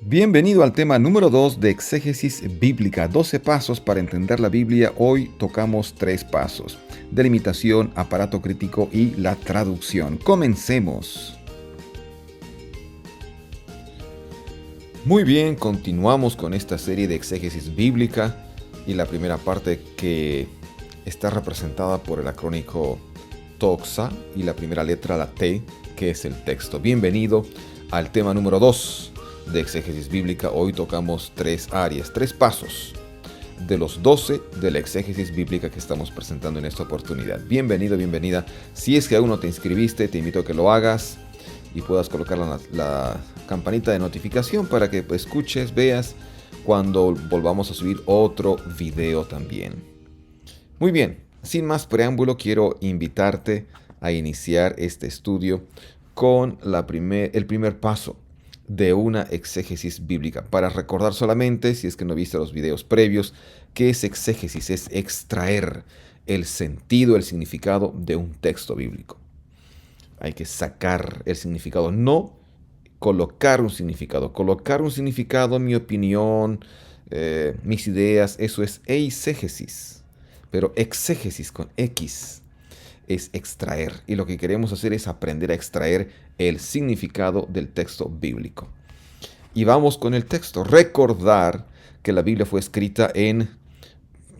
Bienvenido al tema número 2 de Exégesis Bíblica, 12 pasos para entender la Biblia. Hoy tocamos 3 pasos: delimitación, aparato crítico y la traducción. Comencemos. Muy bien, continuamos con esta serie de Exégesis Bíblica y la primera parte que está representada por el acrónico TOXA y la primera letra, la T, que es el texto. Bienvenido al tema número 2 de Exégesis Bíblica. Hoy tocamos 3 áreas, 3 pasos de los 12 de la Exégesis Bíblica que estamos presentando en esta oportunidad. Bienvenido, bienvenida. Si es que aún no te inscribiste, te invito a que lo hagas y puedas colocar la campanita de notificación para que escuches, veas cuando volvamos a subir otro video también. Muy bien, sin más preámbulo, quiero invitarte a iniciar este estudio con el primer paso de una exégesis bíblica. Para recordar solamente, si es que no viste los videos previos, ¿qué es exégesis? Es extraer el sentido, el significado de un texto bíblico. Hay que sacar el significado, no colocar un significado. Colocar un significado, mi opinión, mis ideas, eso es eisegesis. Pero exégesis con X es extraer. Y lo que queremos hacer es aprender a extraer el significado del texto bíblico. Y vamos con el texto. Recordar que la Biblia fue escrita en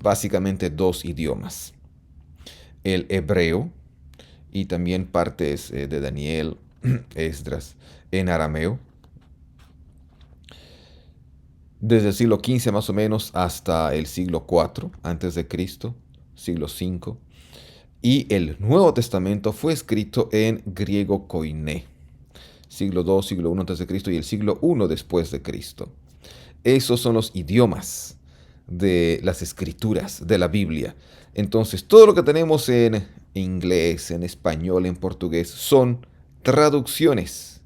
básicamente 2 idiomas: el hebreo y también partes de Daniel, Esdras, en arameo. Desde el siglo XV más o menos hasta el siglo IV antes de Cristo, siglo V. Y el Nuevo Testamento fue escrito en griego koiné, siglo II, siglo I antes de Cristo y el siglo I después de Cristo. Esos son los idiomas de las escrituras de la Biblia. Entonces, todo lo que tenemos en inglés, en español, en portugués, son traducciones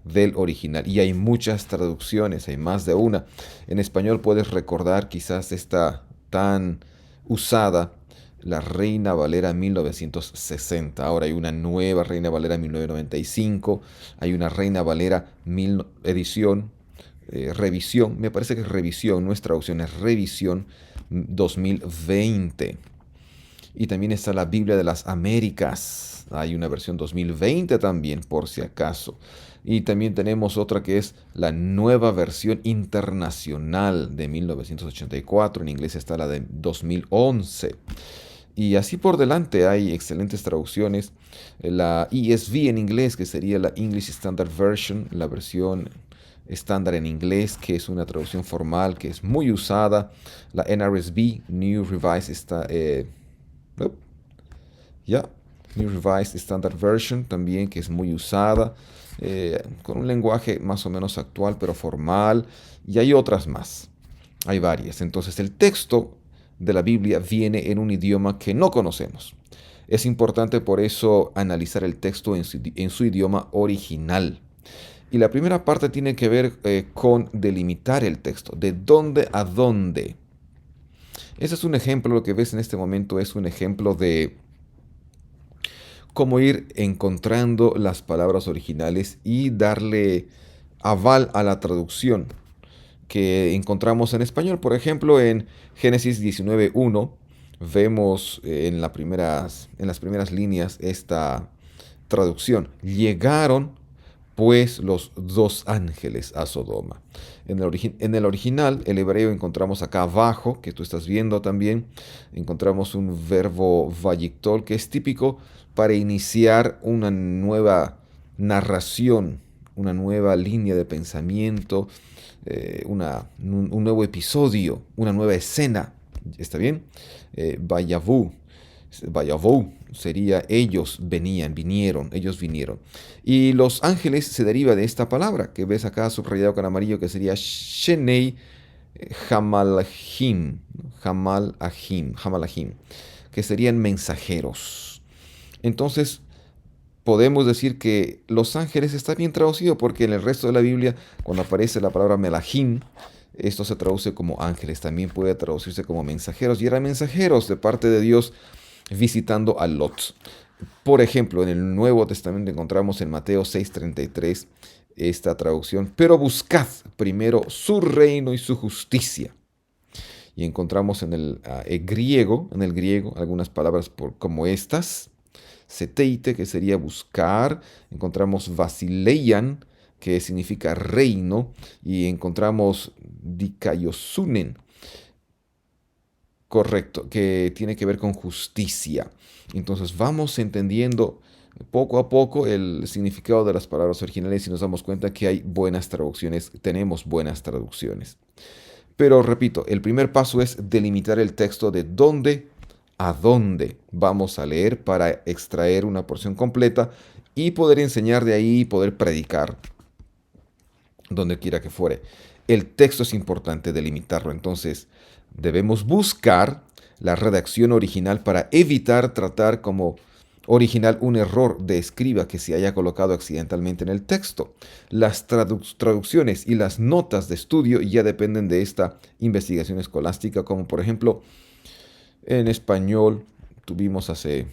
del original. Y hay muchas traducciones, hay más de una. En español puedes recordar quizás esta tan usada, la Reina Valera 1960. Ahora hay una nueva Reina Valera 1995. Hay una Reina Valera revisión. Me parece que es revisión, no es traducción, es revisión 2020. Y también está la Biblia de las Américas. Hay una versión 2020 también, por si acaso. Y también tenemos otra que es la nueva versión internacional de 1984. En inglés está la de 2011. Y así por delante hay excelentes traducciones. La ESV en inglés, que sería la English Standard Version, la versión estándar en inglés, que es una traducción formal que es muy usada. La NRSV, New Revised New Revised Standard Version también, que es muy usada, con un lenguaje más o menos actual, pero formal. Y hay otras más. Hay varias. Entonces el texto de la Biblia viene en un idioma que no conocemos. Es importante por eso analizar el texto en su idioma original. Y la primera parte tiene que ver con delimitar el texto, de dónde a dónde. Ese es un ejemplo, lo que ves en este momento es un ejemplo de cómo ir encontrando las palabras originales y darle aval a la traducción que encontramos en español. Por ejemplo, en Génesis 19:1 vemos en las primeras líneas esta traducción: llegaron pues los 2 ángeles a Sodoma. En el original, el hebreo, encontramos acá abajo, que tú estás viendo también, encontramos un verbo vayictol que es típico para iniciar una nueva narración, una nueva línea de pensamiento, un nuevo episodio, una nueva escena. ¿Está bien? Vayavú sería ellos vinieron, ellos vinieron. Y los ángeles se deriva de esta palabra que ves acá subrayado con amarillo, que sería Shenei Hamalahim, Hamalahim, que serían mensajeros. Entonces, podemos decir que los ángeles está bien traducido porque en el resto de la Biblia, cuando aparece la palabra Melahim, esto se traduce como ángeles. También puede traducirse como mensajeros. Y eran mensajeros de parte de Dios visitando a Lot. Por ejemplo, en el Nuevo Testamento encontramos en Mateo 6:33 esta traducción, pero buscad primero su reino y su justicia. Y encontramos en el griego, algunas palabras como estas, seteite, que sería buscar, encontramos basileian, que significa reino, y encontramos dikaiosunen, correcto, que tiene que ver con justicia. Entonces vamos entendiendo poco a poco el significado de las palabras originales y nos damos cuenta que hay buenas traducciones, tenemos buenas traducciones. Pero repito, el primer paso es delimitar el texto de dónde a dónde vamos a leer para extraer una porción completa y poder enseñar de ahí y poder predicar donde quiera que fuere. El texto es importante delimitarlo, entonces debemos buscar la redacción original para evitar tratar como original un error de escriba que se haya colocado accidentalmente en el texto. Las traducciones y las notas de estudio ya dependen de esta investigación escolástica, como por ejemplo en español tuvimos hace,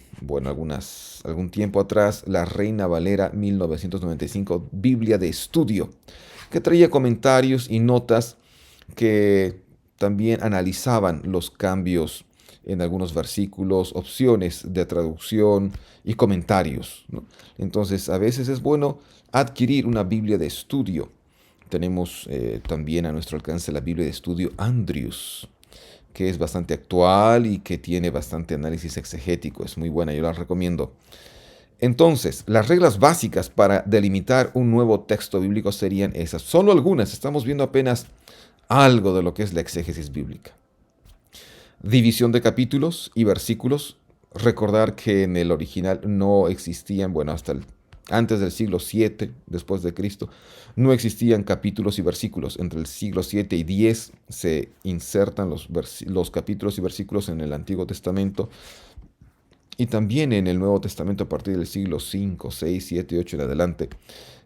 algún tiempo atrás, la Reina Valera 1995, Biblia de Estudio, que traía comentarios y notas que también analizaban los cambios en algunos versículos, opciones de traducción y comentarios, ¿no? Entonces, a veces es bueno adquirir una Biblia de estudio. Tenemos también a nuestro alcance la Biblia de estudio Andrews, que es bastante actual y que tiene bastante análisis exegético. Es muy buena, yo la recomiendo. Entonces, las reglas básicas para delimitar un nuevo texto bíblico serían esas. Solo algunas, estamos viendo apenas algo de lo que es la exégesis bíblica. División de capítulos y versículos. Recordar que en el original no existían, antes del siglo 7 después de Cristo, no existían capítulos y versículos. Entre el siglo 7 y 10 se insertan los capítulos y versículos en el Antiguo Testamento y también en el Nuevo Testamento a partir del siglo 5, 6, 7, 8 en adelante.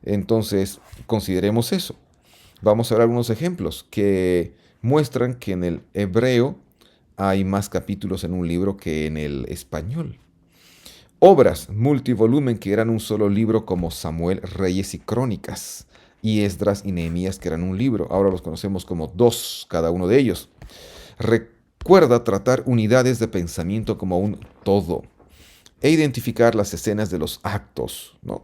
Entonces, consideremos eso. Vamos a ver algunos ejemplos que muestran que en el hebreo hay más capítulos en un libro que en el español. Obras multivolumen que eran un solo libro como Samuel, Reyes y Crónicas, y Esdras y Nehemías que eran un libro. Ahora los conocemos como dos cada uno de ellos. Recuerda tratar unidades de pensamiento como un todo e identificar las escenas de los actos, ¿no?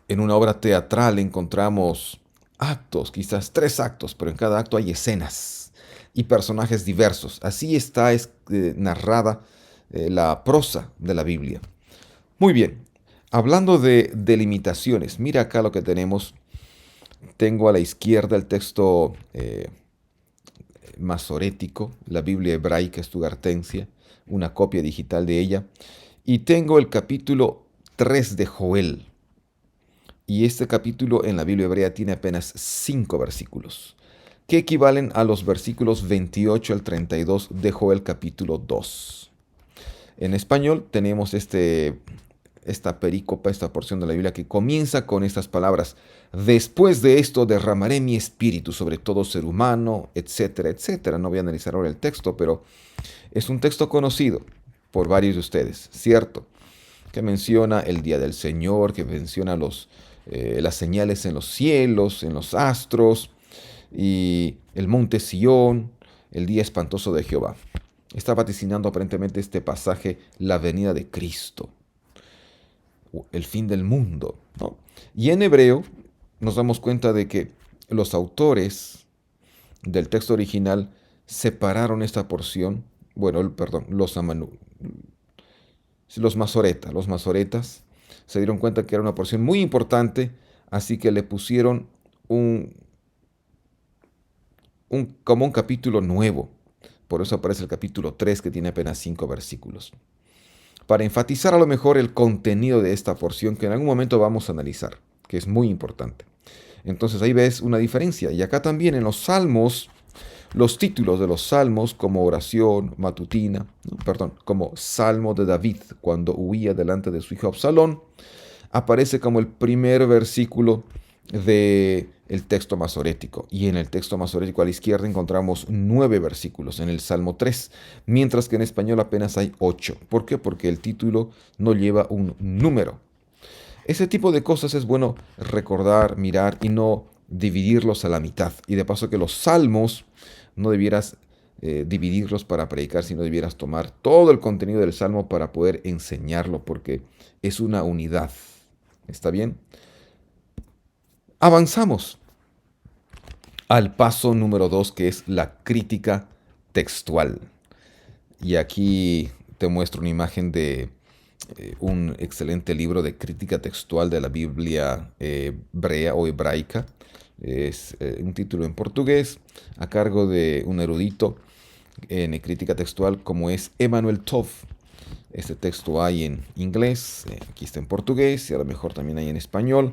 En una obra teatral encontramos actos, quizás 3 actos, pero en cada acto hay escenas y personajes diversos. Así está narrada la prosa de la Biblia. Muy bien, hablando de delimitaciones, mira acá lo que tenemos. Tengo a la izquierda el texto masorético, la Biblia hebraica estugartensia, una copia digital de ella, y tengo el capítulo 3 de Joel. Y este capítulo en la Biblia hebrea tiene apenas 5 versículos, que equivalen a los versículos 28 al 32 de Joel capítulo 2. En español tenemos esta perícopa, esta porción de la Biblia que comienza con estas palabras: después de esto derramaré mi espíritu sobre todo ser humano, etcétera, etcétera. No voy a analizar ahora el texto, pero es un texto conocido por varios de ustedes, ¿cierto? Que menciona el día del Señor, que menciona las señales en los cielos, en los astros, y el monte Sión, el día espantoso de Jehová. Está vaticinando aparentemente este pasaje la venida de Cristo, el fin del mundo, ¿no? Y en hebreo nos damos cuenta de que los autores del texto original separaron esta porción, los masoretas se dieron cuenta que era una porción muy importante, así que le pusieron como un capítulo nuevo. Por eso aparece el capítulo 3, que tiene apenas 5 versículos. Para enfatizar a lo mejor el contenido de esta porción que en algún momento vamos a analizar, que es muy importante. Entonces ahí ves una diferencia. Y acá también en los salmos, los títulos de los salmos como oración matutina, como Salmo de David cuando huía delante de su hijo Absalón, aparece como el primer versículo del texto masorético. Y en el texto masorético a la izquierda encontramos 9 versículos en el Salmo 3, mientras que en español apenas hay 8. ¿Por qué? Porque el título no lleva un número. Ese tipo de cosas es bueno recordar, mirar y no dividirlos a la mitad. Y de paso que los salmos no debieras dividirlos para predicar, sino debieras tomar todo el contenido del salmo para poder enseñarlo, porque es una unidad. ¿Está bien? Avanzamos al paso número 2, que es la crítica textual. Y aquí te muestro una imagen de un excelente libro de crítica textual de la Biblia hebrea o hebraica. Es un título en portugués a cargo de un erudito en crítica textual como es Emmanuel Tov. Este texto hay en inglés, aquí está en portugués y a lo mejor también hay en español.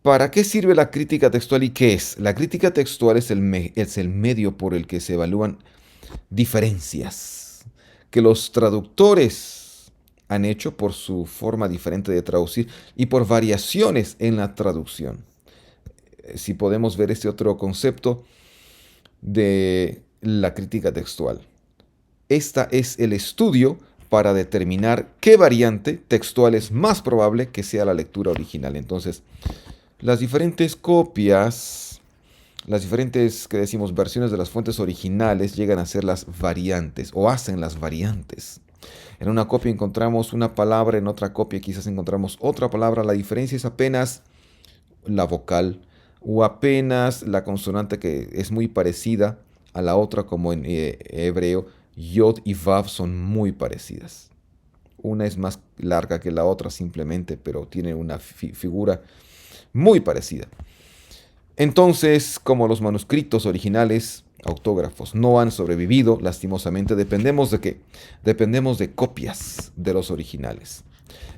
¿Para qué sirve la crítica textual y qué es? La crítica textual es el medio por el que se evalúan diferencias que los traductores han hecho por su forma diferente de traducir y por variaciones en la traducción. Si podemos ver este otro concepto de la crítica textual. Esta es el estudio para determinar qué variante textual es más probable que sea la lectura original. Entonces, las diferentes copias, las diferentes, que decimos, versiones de las fuentes originales llegan a ser las variantes o hacen las variantes. En una copia encontramos una palabra, en otra copia quizás encontramos otra palabra. La diferencia es apenas la vocal o apenas la consonante que es muy parecida a la otra, como en hebreo, Yod y Vav son muy parecidas. Una es más larga que la otra simplemente, pero tiene una figura muy parecida. Entonces, como los manuscritos originales autógrafos no han sobrevivido, lastimosamente, ¿dependemos de qué? Dependemos de copias de los originales.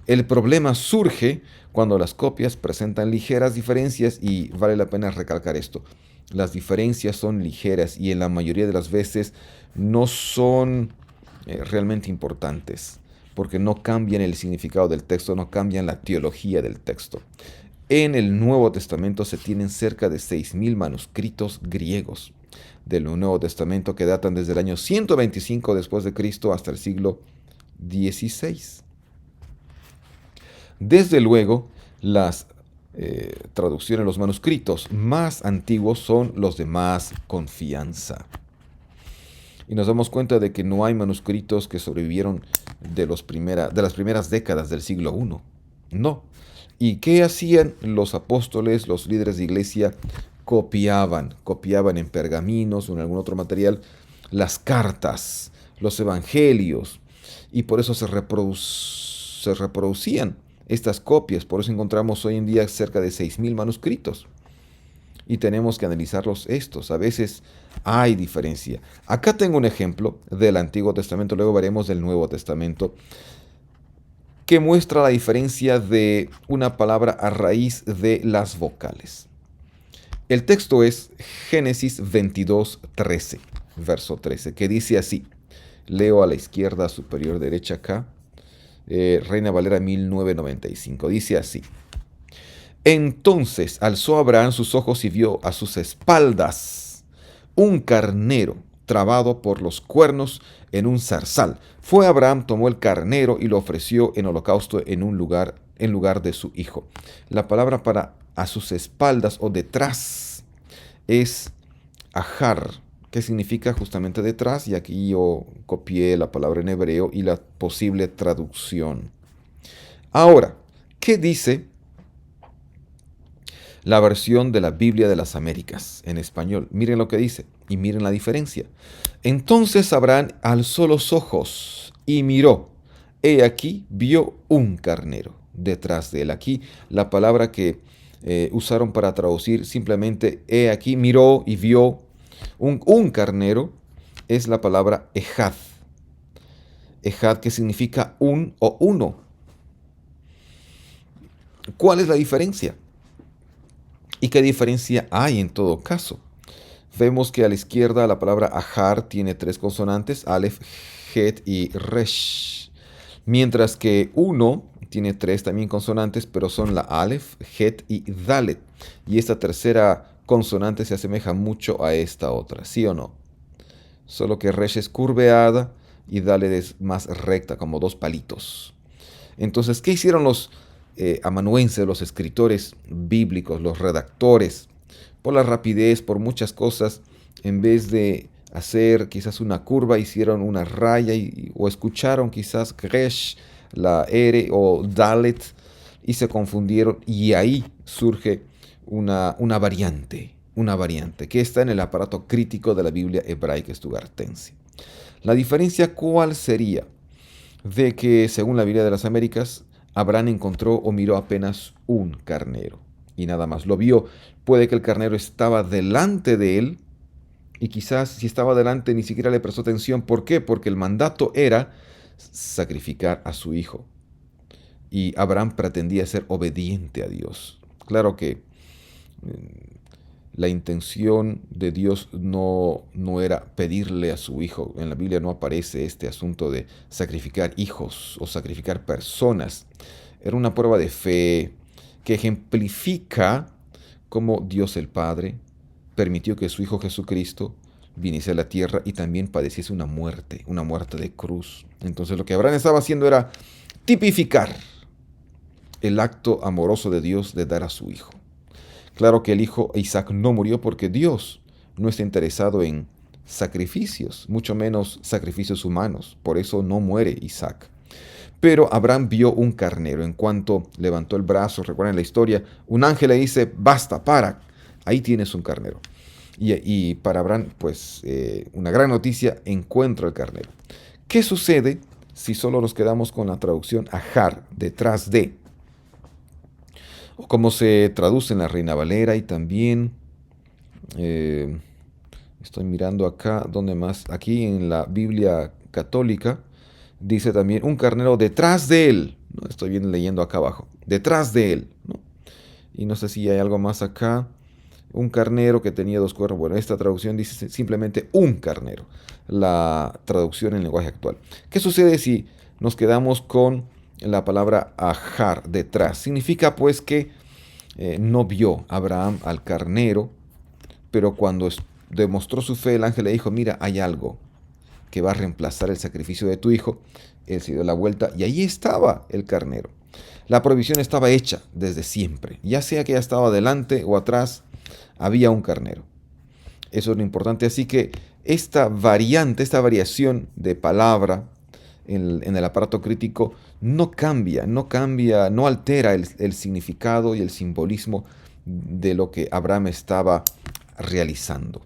El problema surge cuando las copias presentan ligeras diferencias y vale la pena recalcar esto. Las diferencias son ligeras y en la mayoría de las veces no son realmente importantes porque no cambian el significado del texto, no cambian la teología del texto. En el Nuevo Testamento se tienen cerca de 6.000 manuscritos griegos del Nuevo Testamento que datan desde el año 125 después de Cristo hasta el siglo XVI. Desde luego, las traducciones, los manuscritos más antiguos son los de más confianza. Y nos damos cuenta de que no hay manuscritos que sobrevivieron de las primeras décadas del siglo I. No. ¿Y qué hacían los apóstoles, los líderes de iglesia? Copiaban en pergaminos o en algún otro material las cartas, los evangelios, y por eso se reproducían estas copias. Por eso encontramos hoy en día cerca de 6.000 manuscritos. Y tenemos que analizarlos estos. A veces hay diferencia. Acá tengo un ejemplo del Antiguo Testamento, luego veremos del Nuevo Testamento, que muestra la diferencia de una palabra a raíz de las vocales. El texto es Génesis 22:13, verso 13, que dice así. Leo a la izquierda superior derecha acá. Reina Valera 1995. Dice así. Entonces alzó Abraham sus ojos y vio a sus espaldas un carnero trabado por los cuernos en un zarzal. Fue Abraham, tomó el carnero y lo ofreció en holocausto en lugar de su hijo. La palabra para a sus espaldas o detrás es ajar, que significa justamente detrás, y aquí yo copié la palabra en hebreo y la posible traducción. Ahora, ¿qué dice la versión de la Biblia de las Américas en español? Miren lo que dice y miren la diferencia. Entonces Abraham alzó los ojos y miró. He aquí vio un carnero detrás de él. Aquí la palabra que usaron para traducir simplemente he aquí miró y vio un carnero es la palabra ejad. Ejad, que significa un o uno. ¿Cuál es la diferencia? ¿Y qué diferencia hay en todo caso? Vemos que a la izquierda la palabra ajar tiene 3 consonantes, alef, het y resh. Mientras que uno tiene 3 también consonantes, pero son la alef, het y dalet. Y esta tercera consonante se asemeja mucho a esta otra, ¿sí o no? Solo que resh es curveada y dalet es más recta, como 2 palitos. Entonces, ¿qué hicieron los amanuenses, los escritores bíblicos, los redactores, por la rapidez, por muchas cosas, en vez de hacer quizás una curva, hicieron una raya o escucharon quizás Resh, la R o Dalet y se confundieron y ahí surge una variante que está en el aparato crítico de la Biblia hebraica estugartense. La diferencia, ¿cuál sería? De que según la Biblia de las Américas, Abraham encontró o miró apenas un carnero y nada más lo vio. Puede que el carnero estaba delante de él y quizás si estaba delante ni siquiera le prestó atención. ¿Por qué? Porque el mandato era sacrificar a su hijo y Abraham pretendía ser obediente a Dios. Claro que la intención de Dios no era pedirle a su hijo. En la Biblia no aparece este asunto de sacrificar hijos o sacrificar personas. Era una prueba de fe que ejemplifica cómo Dios el Padre permitió que su Hijo Jesucristo viniese a la tierra y también padeciese una muerte de cruz. Entonces lo que Abraham estaba haciendo era tipificar el acto amoroso de Dios de dar a su hijo. Claro que el hijo Isaac no murió porque Dios no está interesado en sacrificios, mucho menos sacrificios humanos. Por eso no muere Isaac. Pero Abraham vio un carnero. En cuanto levantó el brazo, recuerden la historia, un ángel le dice, basta, para, ahí tienes un carnero. Y para Abraham, pues, una gran noticia, encuentra el carnero. ¿Qué sucede si solo nos quedamos con la traducción ajar, detrás de? O como se traduce en la Reina Valera y también, estoy mirando acá, ¿dónde más? Aquí en la Biblia católica, dice también un carnero detrás de él. ¿No? Estoy bien leyendo acá abajo. Detrás de él. ¿No? Y no sé si hay algo más acá. Un carnero que tenía dos cuernos. Bueno, esta traducción dice simplemente un carnero. La traducción en lenguaje actual. ¿Qué sucede si nos quedamos con la palabra ajar, detrás? Significa pues que no vio Abraham al carnero, pero cuando demostró su fe, el ángel le dijo, mira, hay algo que va a reemplazar el sacrificio de tu hijo. Él se dio la vuelta y ahí estaba el carnero. La provisión estaba hecha desde siempre. Ya sea que ya estaba adelante o atrás, había un carnero. Eso es lo importante. Así que esta variación de palabra en el aparato crítico no cambia, no altera el significado y el simbolismo de lo que Abraham estaba realizando.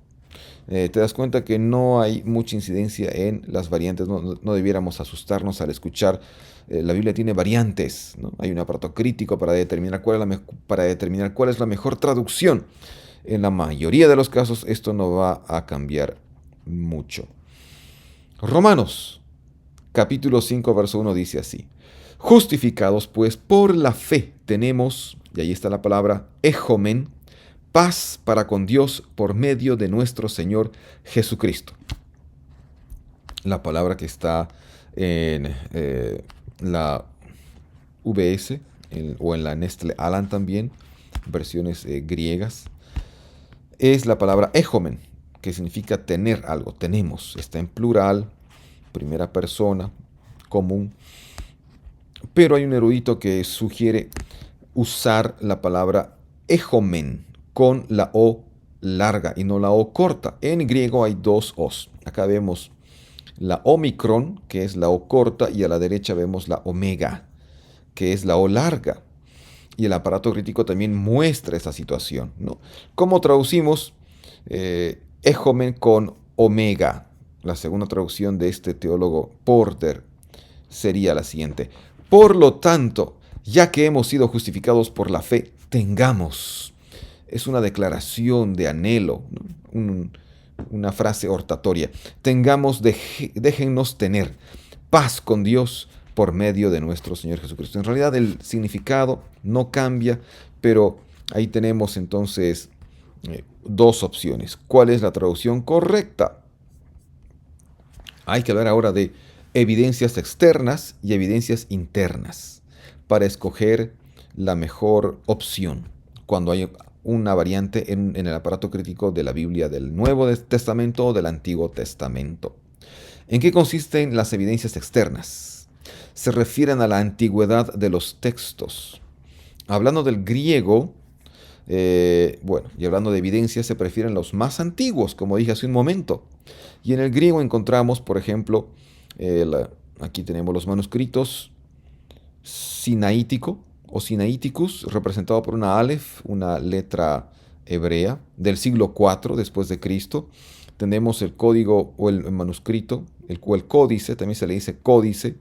Te das cuenta que no hay mucha incidencia en las variantes, no debiéramos asustarnos al escuchar. La Biblia tiene variantes, ¿no? Hay un aparato crítico para determinar cuál es la mejor traducción. En la mayoría de los casos esto no va a cambiar mucho. Romanos, capítulo 5, verso 1 dice así. Justificados pues por la fe tenemos, y ahí está la palabra, ejomen, paz para con Dios por medio de nuestro Señor Jesucristo. La palabra que está en la VS o en la Nestle Aland también, versiones griegas, es la palabra ejomen, que significa tener algo, tenemos, está en plural, primera persona, común. Pero hay un erudito que sugiere usar la palabra ejomen con la O larga y no la O corta. En griego hay dos O's. Acá vemos la omicron, que es la O corta, y a la derecha vemos la omega, que es la O larga. Y el aparato crítico también muestra esa situación, ¿no? ¿Cómo traducimos ejomen con omega? La segunda traducción de este teólogo Porter sería la siguiente. Por lo tanto, ya que hemos sido justificados por la fe, tengamos. Es una declaración de anhelo, ¿no? Una frase hortatoria. Tengamos, déjennos tener paz con Dios por medio de nuestro Señor Jesucristo. En realidad el significado no cambia, pero ahí tenemos entonces dos opciones. ¿Cuál es la traducción correcta? Hay que hablar ahora de evidencias externas y evidencias internas para escoger la mejor opción cuando hay una variante en el aparato crítico de la Biblia del Nuevo Testamento o del Antiguo Testamento. ¿En qué consisten las evidencias externas? Se refieren a la antigüedad de los textos. Hablando del griego, bueno, y hablando de evidencia, se prefieren los más antiguos, como dije hace un momento. Y en el griego encontramos, por ejemplo, aquí tenemos los manuscritos sinaítico o sinaiticus, representado por una aleph, una letra hebrea, del siglo IV después de Cristo. Tenemos el código o el manuscrito, o el códice, también se le dice códice,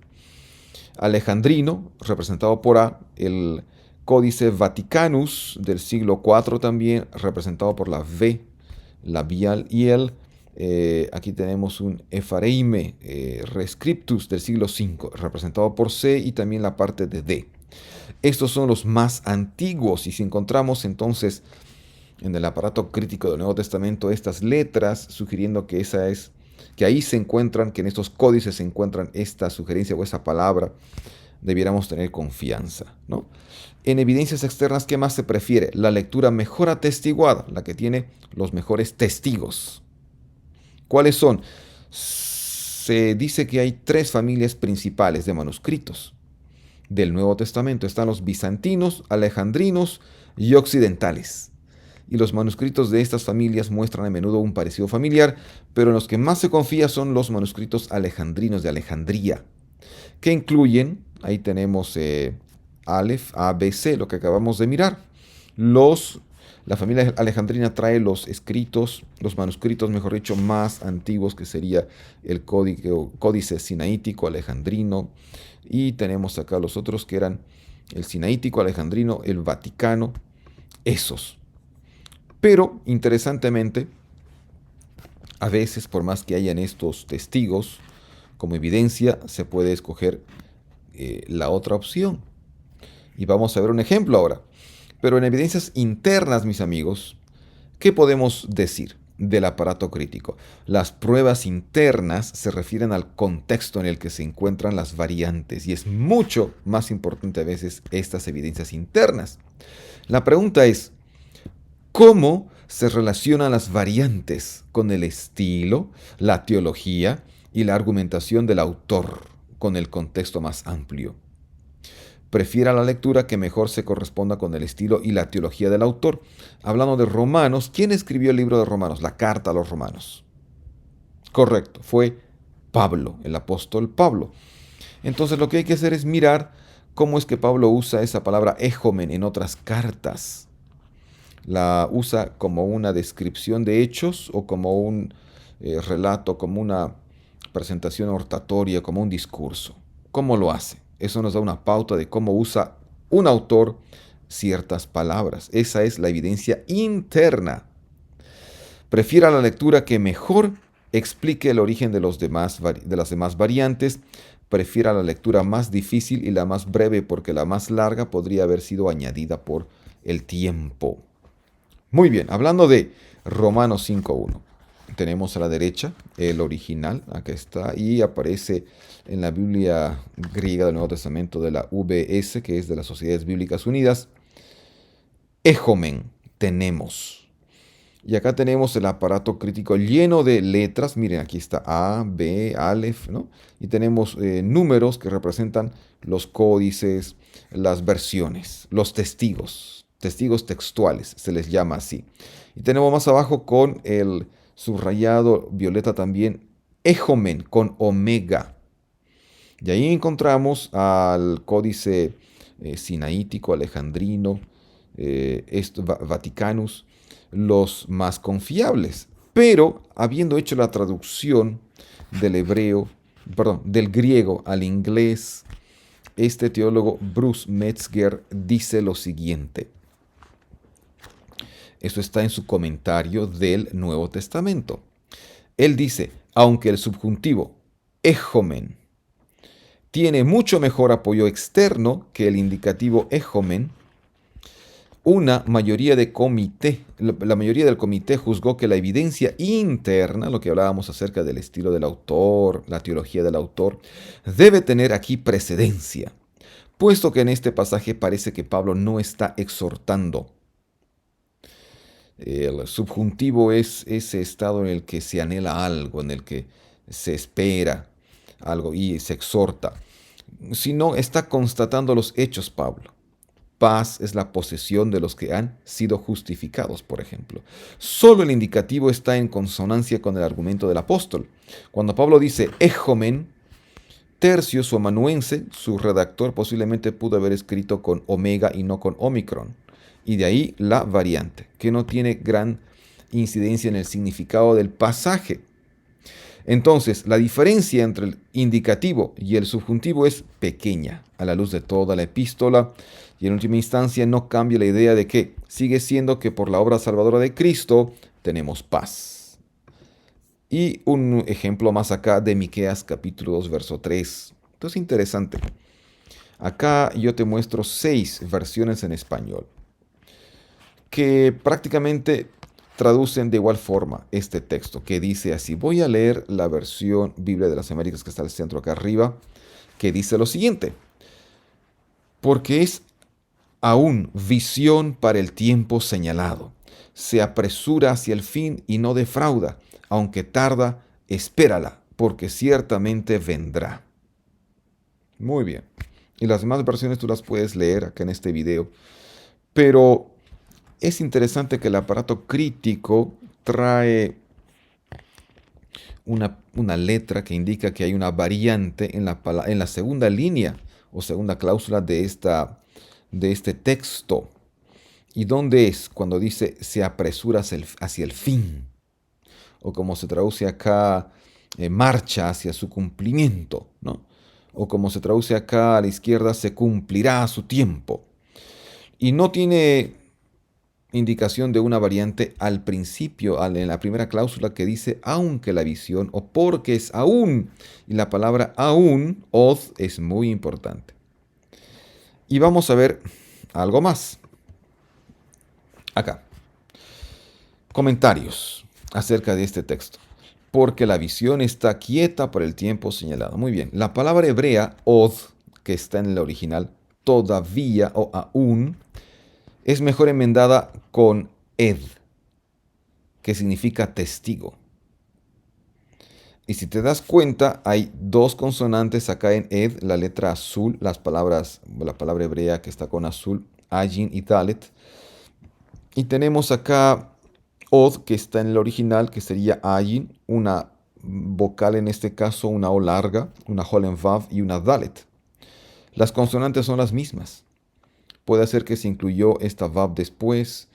alejandrino, representado por A, el Códice Vaticanus del siglo IV también, representado por la V labial, y aquí tenemos un Efareime Rescriptus del siglo V, representado por C, y también la parte de D. Estos son los más antiguos, y si encontramos entonces en el aparato crítico del Nuevo Testamento estas letras, sugiriendo que ahí se encuentran, que en estos códices se encuentran esta sugerencia o esa palabra, debiéramos tener confianza, ¿no? En evidencias externas, ¿qué más se prefiere? La lectura mejor atestiguada, la que tiene los mejores testigos. ¿Cuáles son? Se dice que hay tres familias principales de manuscritos del Nuevo Testamento. Están los bizantinos, alejandrinos y occidentales. Y los manuscritos de estas familias muestran a menudo un parecido familiar, pero en los que más se confía son los manuscritos alejandrinos de Alejandría, que incluyen, ahí tenemos Aleph, A, B, C, lo que acabamos de mirar. La familia alejandrina trae los escritos, los manuscritos, mejor dicho, más antiguos, que sería el códice sinaítico alejandrino. Y tenemos acá los otros que eran el sinaítico alejandrino, el vaticano, esos. Pero, interesantemente, a veces, por más que hayan estos testigos, como evidencia, se puede escoger la otra opción. Y vamos a ver un ejemplo ahora. Pero en evidencias internas, mis amigos, ¿qué podemos decir del aparato crítico? Las pruebas internas se refieren al contexto en el que se encuentran las variantes, y es mucho más importante a veces estas evidencias internas. La pregunta es, ¿cómo se relacionan las variantes con el estilo, la teología y la argumentación del autor con el contexto más amplio? Prefiera la lectura que mejor se corresponda con el estilo y la teología del autor. Hablando de Romanos, ¿quién escribió el libro de Romanos? La carta a los Romanos. Correcto, fue Pablo, el apóstol Pablo. Entonces lo que hay que hacer es mirar cómo es que Pablo usa esa palabra ejomen en otras cartas. La usa como una descripción de hechos o como un relato, como una presentación oratoria, como un discurso. ¿Cómo lo hace? Eso nos da una pauta de cómo usa un autor ciertas palabras. Esa es la evidencia interna. Prefiera la lectura que mejor explique el origen de las demás variantes. Prefiera la lectura más difícil y la más breve, porque la más larga podría haber sido añadida por el tiempo. Muy bien, hablando de Romanos 5.1. Tenemos a la derecha el original, acá está, y aparece en la Biblia griega del Nuevo Testamento de la VS, que es de las Sociedades Bíblicas Unidas. Ejomen, tenemos. Y acá tenemos el aparato crítico lleno de letras. Miren, aquí está A, B, Aleph, ¿no? Y tenemos números que representan los códices, las versiones, los testigos textuales, se les llama así. Y tenemos más abajo con el subrayado violeta también, ejomen con omega. Y ahí encontramos al códice sinaítico, alejandrino, Vaticanus, los más confiables. Pero habiendo hecho la traducción del griego al inglés, este teólogo Bruce Metzger dice lo siguiente. Eso está en su comentario del Nuevo Testamento. Él dice, aunque el subjuntivo ejomen tiene mucho mejor apoyo externo que el indicativo ejomen, la mayoría del comité juzgó que la evidencia interna, lo que hablábamos acerca del estilo del autor, la teología del autor, debe tener aquí precedencia, puesto que en este pasaje parece que Pablo no está exhortando. El subjuntivo es ese estado en el que se anhela algo, en el que se espera algo y se exhorta, sino está constatando los hechos Pablo. paz es la posesión de los que han sido justificados, por ejemplo. Solo el indicativo está en consonancia con el argumento del apóstol. Cuando Pablo dice ejomen, Tercios o amanuense, su redactor posiblemente pudo haber escrito con omega y no con omicron. Y de ahí la variante, que no tiene gran incidencia en el significado del pasaje. Entonces, la diferencia entre el indicativo y el subjuntivo es pequeña a la luz de toda la epístola y en última instancia no cambia la idea de que sigue siendo que por la obra salvadora de Cristo tenemos paz. Y un ejemplo más acá de Miqueas capítulo 2 verso 3. Esto es interesante. Acá yo te muestro 6 versiones en español que prácticamente traducen de igual forma este texto, que dice así. Voy a leer la versión Biblia de las Américas que está al centro acá arriba, que dice lo siguiente. Porque es aún visión para el tiempo señalado. Se apresura hacia el fin y no defrauda. Aunque tarda, espérala, porque ciertamente vendrá. Muy bien. Y las demás versiones tú las puedes leer acá en este video. Pero es interesante que el aparato crítico trae una letra que indica que hay una variante en la segunda línea o segunda cláusula de este texto. ¿Y dónde es? Cuando dice se apresura hacia el fin. O como se traduce acá, marcha hacia su cumplimiento, ¿no? O como se traduce acá a la izquierda, se cumplirá a su tiempo. Y no tiene indicación de una variante al principio, en la primera cláusula que dice aunque la visión o porque es aún. Y la palabra aún, od, es muy importante. Y vamos a ver algo más. Acá. Comentarios acerca de este texto. Porque la visión está quieta por el tiempo señalado. Muy bien. La palabra hebrea, od, que está en el original, todavía o aún, es mejor enmendada con ed, que significa testigo. Y si te das cuenta, hay 2 consonantes acá en ed, la letra azul, la palabra hebrea que está con azul, ayin y dalet. Y tenemos acá od, que está en el original, que sería ayin, una vocal en este caso, una o larga, una holen vav y una dalet. Las consonantes son las mismas. Puede ser que se incluyó esta vav después,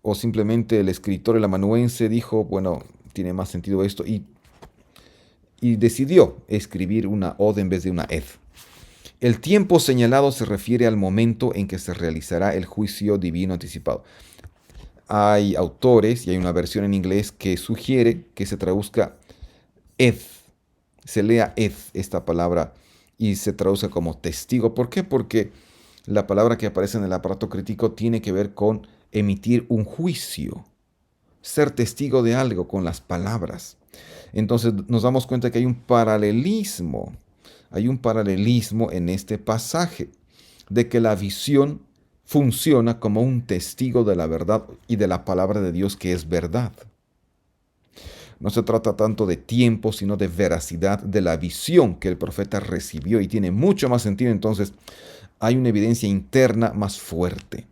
o simplemente el escritor, el amanuense, dijo, bueno, tiene más sentido esto, y decidió escribir una od en vez de una ed. El tiempo señalado se refiere al momento en que se realizará el juicio divino anticipado. Hay autores y hay una versión en inglés que sugiere que se traduzca ed, se lea ed, esta palabra, y se traduce como testigo. ¿Por qué? Porque la palabra que aparece en el aparato crítico tiene que ver con emitir un juicio, ser testigo de algo con las palabras. Entonces nos damos cuenta que hay un paralelismo en este pasaje, de que la visión funciona como un testigo de la verdad y de la palabra de Dios que es verdad. No se trata tanto de tiempo, sino de veracidad de la visión que el profeta recibió y tiene mucho más sentido. Entonces, hay una evidencia interna más fuerte.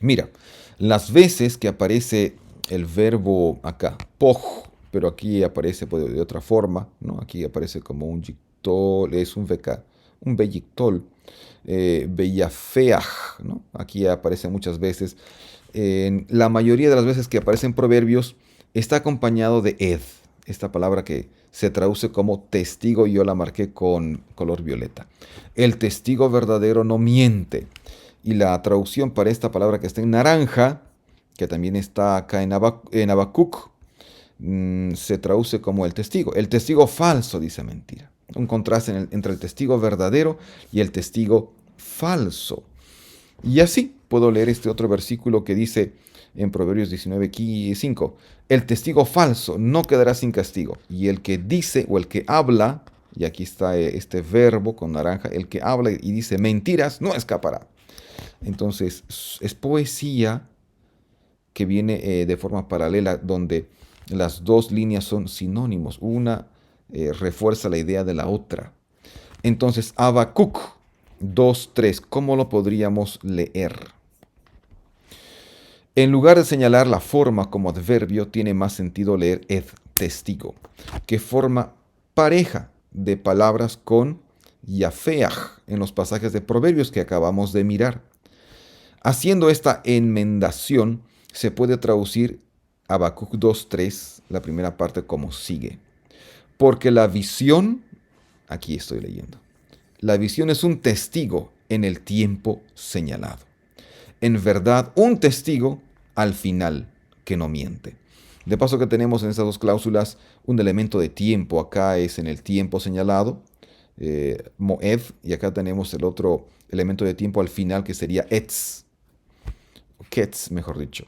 Mira, las veces que aparece el verbo acá, poj, pero aquí aparece de otra forma, ¿no? Aquí aparece como un yictol, es un beyictol, beyafeaj, ¿no? Aquí aparece muchas veces. En la mayoría de las veces que aparece en Proverbios está acompañado de ed, esta palabra que se traduce como testigo, y yo la marqué con color violeta. El testigo verdadero no miente. Y la traducción para esta palabra que está en naranja, que también está acá en Habacuc, se traduce como el testigo. El testigo falso dice mentira. Un contraste entre el testigo verdadero y el testigo falso. Y así puedo leer este otro versículo que dice en Proverbios 19:5, el testigo falso no quedará sin castigo, y el que dice o el que habla, y aquí está este verbo con naranja, el que habla y dice mentiras no escapará. Entonces es poesía que viene de forma paralela, donde las 2 líneas son sinónimos, una refuerza la idea de la otra. Entonces Habacuc 2:3. ¿Cómo lo podríamos leer? En lugar de señalar la forma como adverbio, tiene más sentido leer ed, testigo, que forma pareja de palabras con yafeach en los pasajes de Proverbios que acabamos de mirar. Haciendo esta enmendación, se puede traducir Habacuc 2:3, la primera parte, como sigue. Porque la visión, aquí estoy leyendo, la visión es un testigo en el tiempo señalado. En verdad, un testigo al final que no miente. De paso que tenemos en estas dos cláusulas un elemento de tiempo. Acá es en el tiempo señalado, moed, y acá tenemos el otro elemento de tiempo al final que sería etz, ketz, mejor dicho.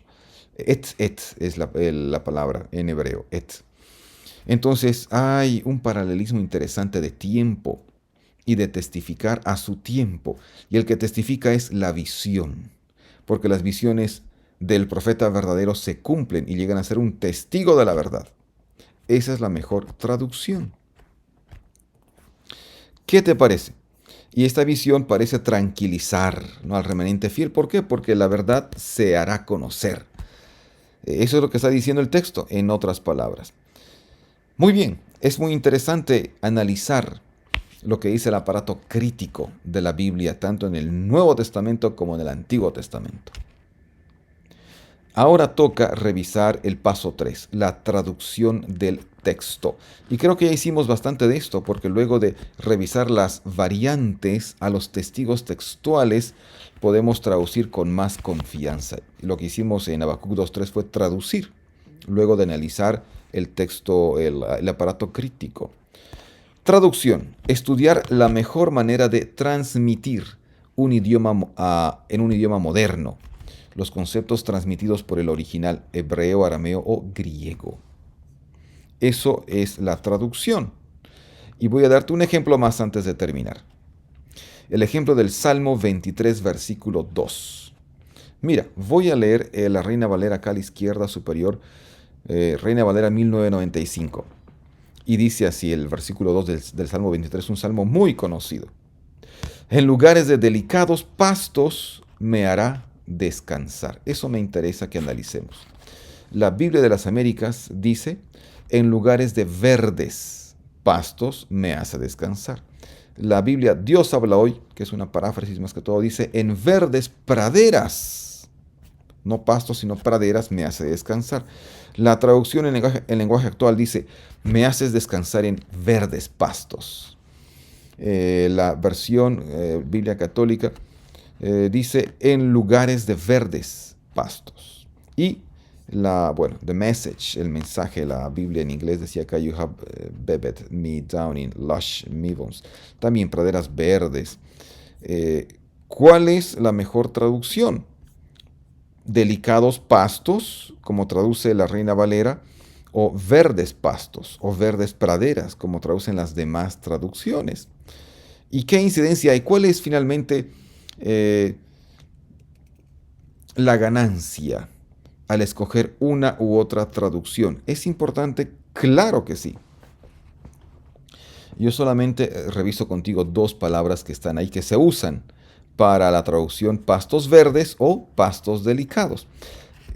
Et es la palabra en hebreo, et. Entonces hay un paralelismo interesante de tiempo y de testificar a su tiempo. Y el que testifica es la visión, porque las visiones del profeta verdadero se cumplen y llegan a ser un testigo de la verdad. Esa es la mejor traducción. ¿Qué te parece? Y esta visión parece tranquilizar, ¿no?, al remanente fiel. ¿Por qué? Porque la verdad se hará conocer. Eso es lo que está diciendo el texto, en otras palabras. Muy bien, es muy interesante analizar lo que dice el aparato crítico de la Biblia, tanto en el Nuevo Testamento como en el Antiguo Testamento. Ahora toca revisar el paso 3, la traducción del texto. Y creo que ya hicimos bastante de esto, porque luego de revisar las variantes a los testigos textuales, podemos traducir con más confianza. Lo que hicimos en Habacuc 2:3 fue traducir, luego de analizar el texto, el aparato crítico. Traducción: estudiar la mejor manera de transmitir un idioma en un idioma moderno, los conceptos transmitidos por el original hebreo, arameo o griego. Eso es la traducción. Y voy a darte un ejemplo más antes de terminar. El ejemplo del Salmo 23, versículo 2. Mira, voy a leer la Reina Valera acá a la izquierda superior, Reina Valera 1995. Y dice así el versículo 2 del Salmo 23, un salmo muy conocido. En lugares de delicados pastos me hará descansar. Eso me interesa que analicemos. La Biblia de las Américas dice, en lugares de verdes pastos me hace descansar. La Biblia Dios habla hoy, que es una paráfrasis más que todo, dice, en verdes praderas, no pastos sino praderas, me hace descansar. La traducción en lenguaje actual dice, me haces descansar en verdes pastos. La versión Biblia católica dice en lugares de verdes pastos. Y The Message, el mensaje, la Biblia en inglés decía acá, you have bedded me down in lush meadows. También praderas verdes. ¿Cuál es la mejor traducción? Delicados pastos, como traduce la Reina Valera, o verdes pastos, o verdes praderas, como traducen las demás traducciones. ¿Y qué incidencia hay? ¿Cuál es finalmente la ganancia al escoger una u otra traducción? ¿Es importante? Claro que sí. Yo solamente reviso contigo dos palabras que están ahí, que se usan para la traducción pastos verdes o pastos delicados.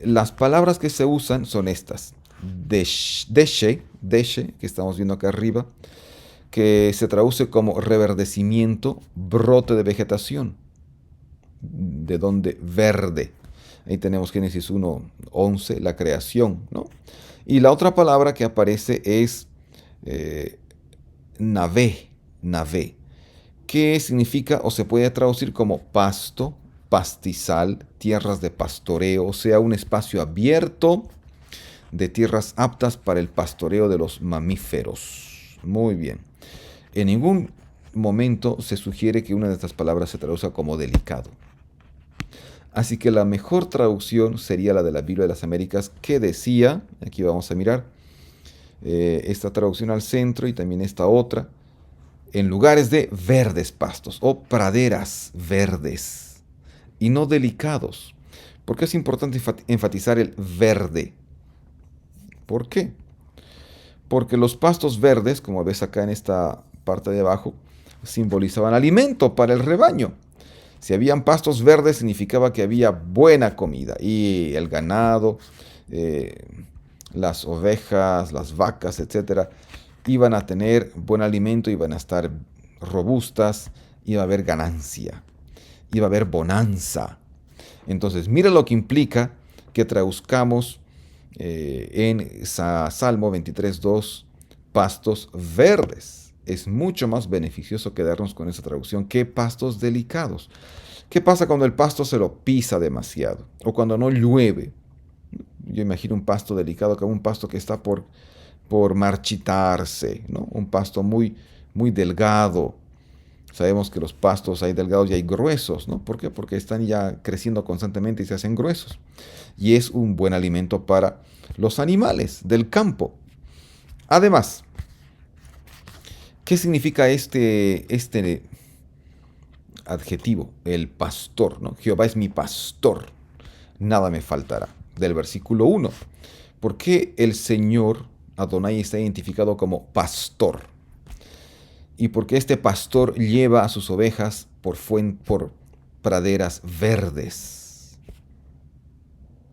Las palabras que se usan son estas. Deshe, que estamos viendo acá arriba, que se traduce como reverdecimiento, brote de vegetación. ¿De dónde? Verde. Ahí tenemos Génesis 1:11, la creación, ¿no? Y la otra palabra que aparece es navé, que significa o se puede traducir como pasto, pastizal, tierras de pastoreo, o sea, un espacio abierto de tierras aptas para el pastoreo de los mamíferos. Muy bien. En ningún momento se sugiere que una de estas palabras se traduzca como delicado. Así que la mejor traducción sería la de la Biblia de las Américas, que decía, aquí vamos a mirar, esta traducción al centro y también esta otra, en lugares de verdes pastos o praderas verdes y no delicados. ¿Por qué es importante enfatizar el verde? ¿Por qué? Porque los pastos verdes, como ves acá en esta parte de abajo, simbolizaban alimento para el rebaño. Si habían pastos verdes significaba que había buena comida y el ganado, las ovejas, las vacas, etcétera, iban a tener buen alimento, iban a estar robustas, iba a haber ganancia, iba a haber bonanza. Entonces, mira lo que implica que traduzcamos en Salmo 23:2, pastos verdes. Es mucho más beneficioso quedarnos con esa traducción que pastos delicados. ¿Qué pasa cuando el pasto se lo pisa demasiado? O cuando no llueve. Yo imagino un pasto delicado como un pasto que está por marchitarse, ¿no? Un pasto muy, muy delgado. Sabemos que los pastos hay delgados y hay gruesos, ¿no? ¿Por qué? Porque están ya creciendo constantemente y se hacen gruesos. Y es un buen alimento para los animales del campo. Además, ¿qué significa este adjetivo? El pastor, ¿no? Jehová es mi pastor, nada me faltará. Del versículo 1. ¿Por qué el Señor Adonai está identificado como pastor? Y por qué este pastor lleva a sus ovejas por praderas verdes,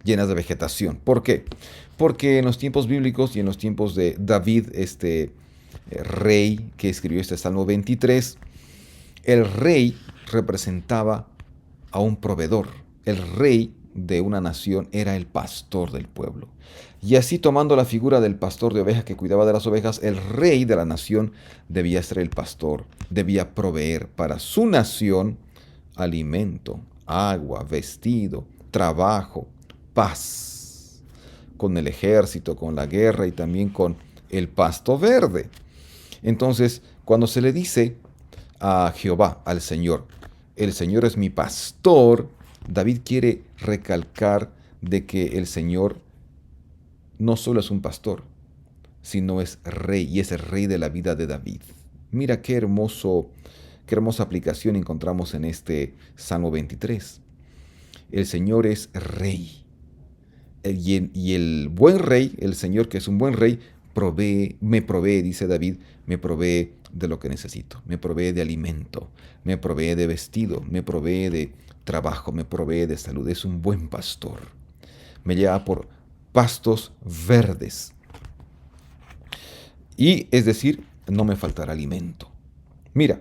llenas de vegetación. ¿Por qué? Porque en los tiempos bíblicos y en los tiempos de David, este rey que escribió este Salmo 23, el rey representaba a un proveedor. El rey de una nación era el pastor del pueblo. Y así, tomando la figura del pastor de ovejas que cuidaba de las ovejas, el rey de la nación debía ser el pastor, debía proveer para su nación alimento, agua, vestido, trabajo, paz, con el ejército, con la guerra y también con el pasto verde. Entonces, cuando se le dice a Jehová, al Señor, el Señor es mi pastor, David quiere recalcar de que el Señor no solo es un pastor, sino es rey, y es el rey de la vida de David. Mira qué hermosa aplicación encontramos en este Salmo 23. El Señor es rey. Y el buen rey, el Señor que es un buen rey, me provee, dice David, me provee de lo que necesito, me provee de alimento, me provee de vestido, me provee de trabajo, me provee de salud. Es un buen pastor. Me lleva por pastos verdes. Y es decir, no me faltará alimento. Mira,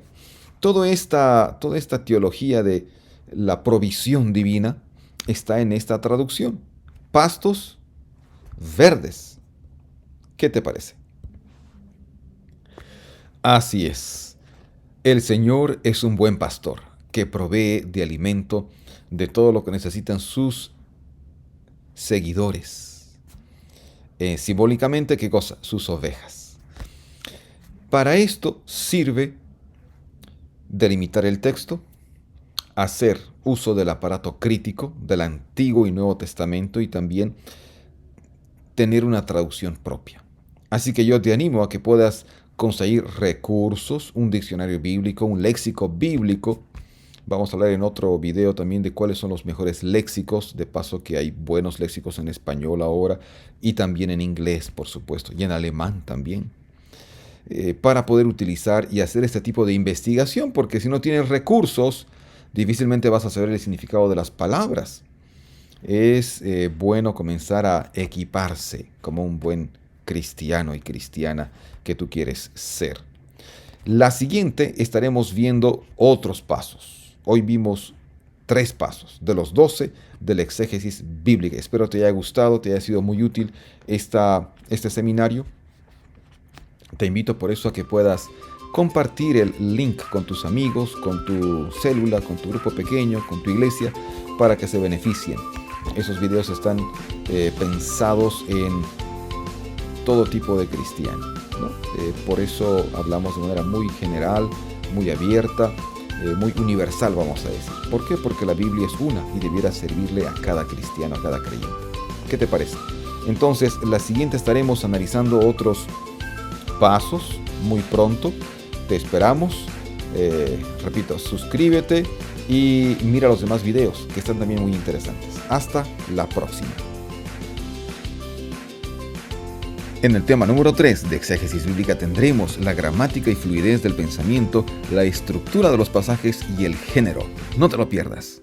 toda esta teología de la provisión divina está en esta traducción. Pastos verdes. ¿Qué te parece? Así es. El Señor es un buen pastor que provee de alimento de todo lo que necesitan sus seguidores. Simbólicamente, ¿qué cosa? Sus ovejas. Para esto sirve delimitar el texto, hacer uso del aparato crítico del Antiguo y Nuevo Testamento y también tener una traducción propia. Así que yo te animo a que puedas conseguir recursos, un diccionario bíblico, un léxico bíblico. Vamos a hablar en otro video también de cuáles son los mejores léxicos. De paso que hay buenos léxicos en español ahora y también en inglés, por supuesto, y en alemán también. Para poder utilizar y hacer este tipo de investigación, porque si no tienes recursos, difícilmente vas a saber el significado de las palabras. Es bueno comenzar a equiparse como un buen cristiano y cristiana que tú quieres ser. La siguiente estaremos viendo otros pasos. Hoy vimos 3 pasos de los 12 del exégesis bíblica. Espero te haya gustado, te haya sido muy útil este seminario. Te invito por eso a que puedas compartir el link con tus amigos, con tu célula, con tu grupo pequeño, con tu iglesia, para que se beneficien. Esos videos están pensados en todo tipo de cristiano, ¿no? Por eso hablamos de manera muy general, muy abierta, muy universal, vamos a decir. ¿Por qué? Porque la Biblia es una y debiera servirle a cada cristiano, a cada creyente. ¿Qué te parece? Entonces, la siguiente estaremos analizando otros pasos muy pronto. Te esperamos. Repito, suscríbete y mira los demás videos que están también muy interesantes. Hasta la próxima. En el tema número 3 de Exégesis Bíblica tendremos la gramática y fluidez del pensamiento, la estructura de los pasajes y el género. No te lo pierdas.